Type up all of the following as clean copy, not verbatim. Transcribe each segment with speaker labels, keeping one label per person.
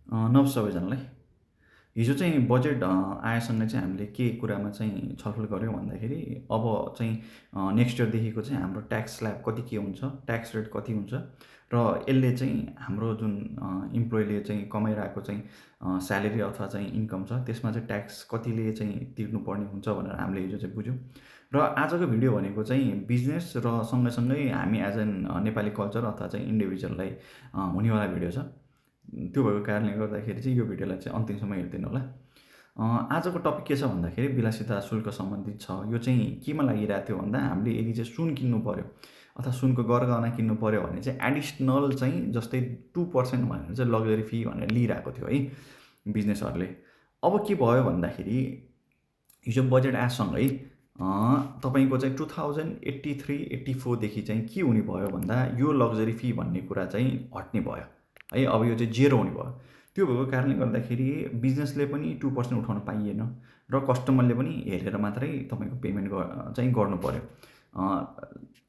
Speaker 1: नमस्ते सबैजनालाई। हिजो चाहिँ बजेट आएसँगै चाहिँ हामीले के कुरामा चाहिँ छलफल गऱ्यौँ भन्दाखेरि अब चाहिँ नेक्स्ट इयरदेखिको चाहिँ हाम्रो ट्याक्स स्ल्याब कति के हुन्छ, ट्याक्स रेट कति हुन्छ र यसले चाहिँ हाम्रो जुन इम्प्लोइले चाहिँ कमाइरहेको चाहिँ स्यालेरी अथवा चाहिँ इन्कम छ त्यसमा चाहिँ ट्याक्स कतिले चाहिँ तिर्नुपर्ने हुन्छ भनेर हामीले हिजो चाहिँ बुझ्यौँ। र आजको भिडियो भनेको चाहिँ बिजनेस र सँगसँगै हामी एज एन नेपाली कल्चर अथवा चाहिँ इन्डिभिजुअललाई हुनेवाला भिडियो छ। त्यो भएको कारणले गर्दाखेरि चाहिँ यो भिडियोलाई चाहिँ अन्तिमसम्म हेरिदिनु होला। आजको टपिक के छ भन्दाखेरि विलासिता शुल्क सम्बन्धित छ। यो चाहिँ केमा लागिरहेको थियो भन्दा हामीले यदि चाहिँ सुन किन्नु पऱ्यो अथवा सुनको गरगहना किन्नु पऱ्यो भने चाहिँ एडिसनल चाहिँ जस्तै 2% भनेर चाहिँ लग्जरी फी भनेर लिइरहेको थियो है बिजनेसहरूले। अब के भयो भन्दाखेरि हिजो बजेट आएसँगै तपाईँको चाहिँ 2083-84 देखि चाहिँ के हुने भयो भन्दा यो लग्जरी फी भन्ने कुरा चाहिँ हट्ने भयो है। अब यो चाहिँ जेरो हुने भयो। त्यो भएको कारणले गर्दाखेरि बिजनेसले पनि 2% उठाउन पाइएन र कस्टमरले पनि हेरेर मात्रै तपाईँको पेमेन्ट चाहिँ गर्नु पऱ्यो।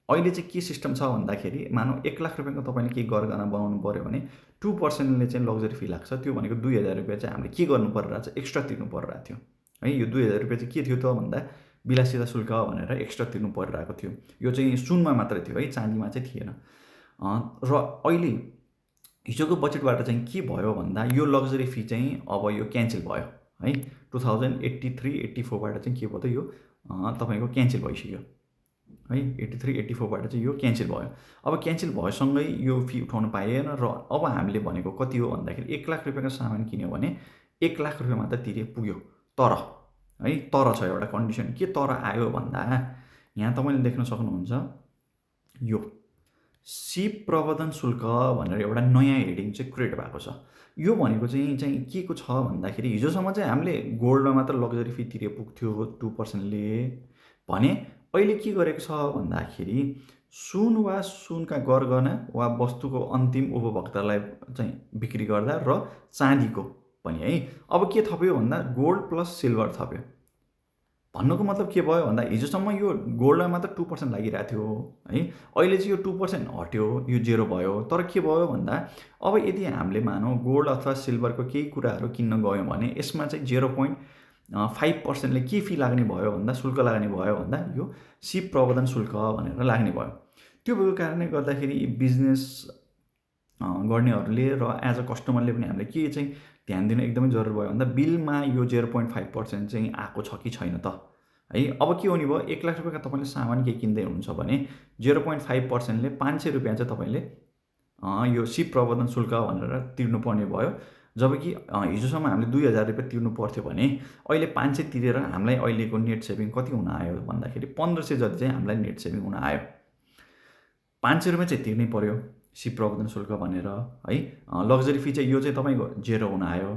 Speaker 1: अहिले चाहिँ के सिस्टम छ भन्दाखेरि मानौँ 1 लाख रुपियाँको तपाईँले केही गरगहना बनाउनु पऱ्यो भने 2%ले चाहिँ लग्जरी फी लाग्छ। त्यो भनेको 2000 रुपियाँ चाहिँ हामीले के गर्नु परिरहेको छ, एक्स्ट्रा तिर्नु परिरहेको थियो है। यो 2000 रुपियाँ चाहिँ के थियो त भन्दा विलासिता शुल्क भनेर एक्स्ट्रा तिर्नु परिरहेको थियो। यो चाहिँ सुनमा मात्रै थियो है, चाँदीमा चाहिँ थिएन। र अहिले हिजोको बजेटबाट चाहिँ के भयो भन्दा यो लग्जरी फी चाहिँ अब यो क्यान्सल भयो है। 2083-84बाट चाहिँ के भयो त यो तपाईँको क्यान्सल भइसक्यो है। 83-84बाट चाहिँ यो क्यान्सल भयो। अब क्यान्सल भएसँगै यो फी उठाउन पाइएन र अब हामीले भनेको कति हो भन्दाखेरि 1 लाख रुपियाँको सामान किन्यो भने 1 लाख रुपियाँ मात्र तिरे पुग्यो। तर है, तर छ एउटा कन्डिसन। के तर आयो भन्दा यहाँ तपाईँले देख्न सक्नुहुन्छ यो सिप प्रवर्धन शुल्क भनेर एउटा नयाँ हेडिङ चाहिँ क्रिएट भएको छ। यो भनेको चाहिँ के को छ भन्दाखेरि हिजोसम्म चाहिँ हामीले गोल्डमा मात्र लग्जरी फी तिरे पुग्थ्यो 2%ले भने अहिले के गरेको छ भन्दाखेरि सुन वा सुनका गरगहना वा वस्तुको अन्तिम उपभोक्तालाई चाहिँ बिक्री गर्दा र चाँदीको पनि है अब के थप्यो भन्दा गोल्ड प्लस सिल्भर थप्यो। भन्नुको मतलब के भयो भन्दा हिजोसम्म यो गोल्डमा मात्र 2% लागिरहेको थियो है। अहिले चाहिँ यो 2% हट्यो, यो जेरो भयो। तर के भयो भन्दा अब यदि हामीले मानौँ गोल्ड अथवा सिल्भरको केही कुराहरू किन्न गयौँ भने यसमा चाहिँ 0.5%ले के फी लाग्ने भयो भन्दा शुल्क लाग्ने भयो भन्दा यो सिप प्रवर्धन शुल्क भनेर लाग्ने भयो। त्यो भएको कारणले गर्दाखेरि बिजनेस गर्नेहरूले र एज अ कस्टमरले पनि हामीले के चाहिँ ध्यान दिनु एकदमै जरुरी भयो भन्दा बिलमा यो 0.5% चाहिँ आएको छ कि छैन त है। अब के हुने भयो, 1 लाख रुपियाँका तपाईँले सामान केही किन्दै हुनुहुन्छ भने 0.5%ले 500 रुपियाँ चाहिँ तपाईँले यो सिप प्रवर्धन शुल्क भनेर तिर्नुपर्ने भयो। जबकि हिजोसम्म हामीले 2000 रुपियाँ तिर्नु पर्थ्यो भने अहिले 500 तिरेर हामीलाई अहिलेको नेट सेभिङ कति हुन आयो भन्दाखेरि 1500 जति चाहिँ हामीलाई नेट सेभिङ हुन आयो। 500 रुपियाँ चाहिँ तिर्नै पर्यो सिप प्रवर्धन शुल्क भनेर है। लग्जरी फी चाहिँ यो चाहिँ तपाईँको जेरो हुन आयो।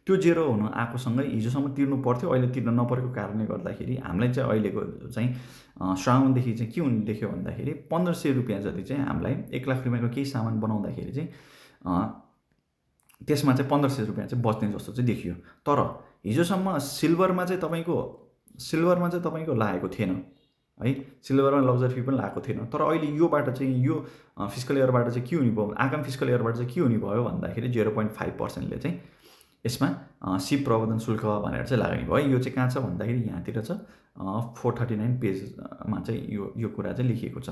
Speaker 1: त्यो जेरो हुन आएकोसँगै हिजोसम्म तिर्नु पर्थ्यो, अहिले तिर्न नपरेको कारणले गर्दाखेरि हामीलाई चाहिँ अहिलेको चाहिँ श्रावणदेखि चाहिँ के हुने देख्यो भन्दाखेरि 1500 रुपियाँ जति चाहिँ हामीलाई 1 लाख रुपियाँको केही सामान बनाउँदाखेरि चाहिँ त्यसमा चाहिँ 1500 रुपियाँ चाहिँ बच्ने जस्तो चाहिँ देखियो। तर हिजोसम्म सिल्भरमा चाहिँ तपाईँको लागेको थिएन है। सिल्भरमा लग्जरी फी पनि लागेको थिएन। तर अहिले योबाट चाहिँ यो फिस्कल इयरबाट चाहिँ के हुने भयो, आगामी फिस्कल इयरबाट चाहिँ के हुने भयो भन्दाखेरि 0.5%ले चाहिँ यसमा सिप प्रवर्धन शुल्क भनेर चाहिँ लाग्ने भयो। यो चाहिँ कहाँ छ भन्दाखेरि यहाँतिर छ 439 पेजमा चाहिँ यो कुरा चाहिँ लेखिएको छ।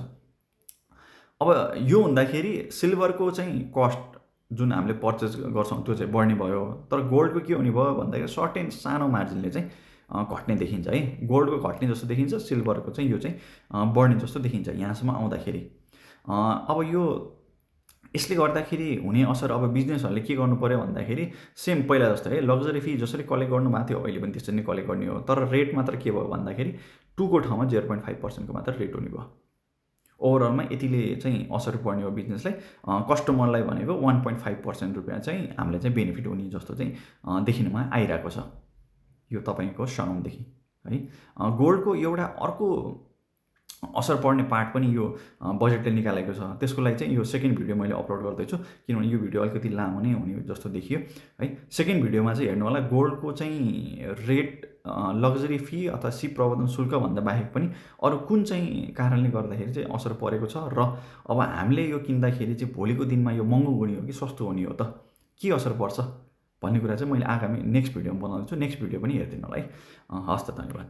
Speaker 1: अब यो हुँदाखेरि सिल्भरको चाहिँ कस्ट जुन हामीले पर्चेस गर्छौँ त्यो चाहिँ बढ्ने भयो। तर गोल्डको के हुने भयो भन्दाखेरि सर्टेन सानो मार्जिनले चाहिँ घट्ने देखिन्छ है। गोल्डको घट्ने जस्तो देखिन्छ, सिल्भरको चाहिँ यो चाहिँ बढ्ने जस्तो देखिन्छ यहाँसम्म आउँदाखेरि। अब यो यसले गर्दाखेरि हुने असर अब बिजनेसहरूले के गर्नु पर्यो भन्दाखेरि सेम पहिला जस्तो है, लग्जरी फी जसरी कलेक्ट गर्नुभएको थियो अहिले पनि त्यसरी नै कलेक्ट गर्ने हो। तर रेट मात्र के भयो भन्दाखेरि 2 को ठाउँमा 0.5%को मात्र रेट हुने भयो। ओभरअलमा यतिले चाहिँ असर पर्ने हो बिजनेसलाई। कस्टमरलाई भनेको 1.5% रुपियाँ चाहिँ हामीलाई चाहिँ बेनिफिट हुने जस्तो चाहिँ देखिनमा आइरहेको छ यो तपाईँको श्रावणदेखि है। गोल्डको एउटा अर्को असर पर्ने पार्ट पनि यो बजेटले निकालेको छ। त्यसको लागि चाहिँ यो सेकेन्ड भिडियो मैले अपलोड गर्दैछु किनभने यो भिडियो अलिकति लामो नै हुने जस्तो देखियो है। सेकेन्ड भिडियोमा चाहिँ हेर्नु होला गोल्डको चाहिँ रेट लग्जरी फी अथवा सिप प्रवर्धन शुल्क भन्दा बाहेक पनि अरू कुन चाहिँ कारणले गर्दाखेरि चाहिँ असर परेको छ र अब हामीले यो किन्दाखेरि चाहिँ भोलिको दिनमा यो महँगो हुने हो कि सस्तो हुने हो त, के असर पर्छ भन्ने कुरा चाहिँ मैले आगामी नेक्स्ट भिडियोमा बनाउँदैछु। नेक्स्ट भिडियो पनि हेरिदिनु होला है। हवस् त, धन्यवाद।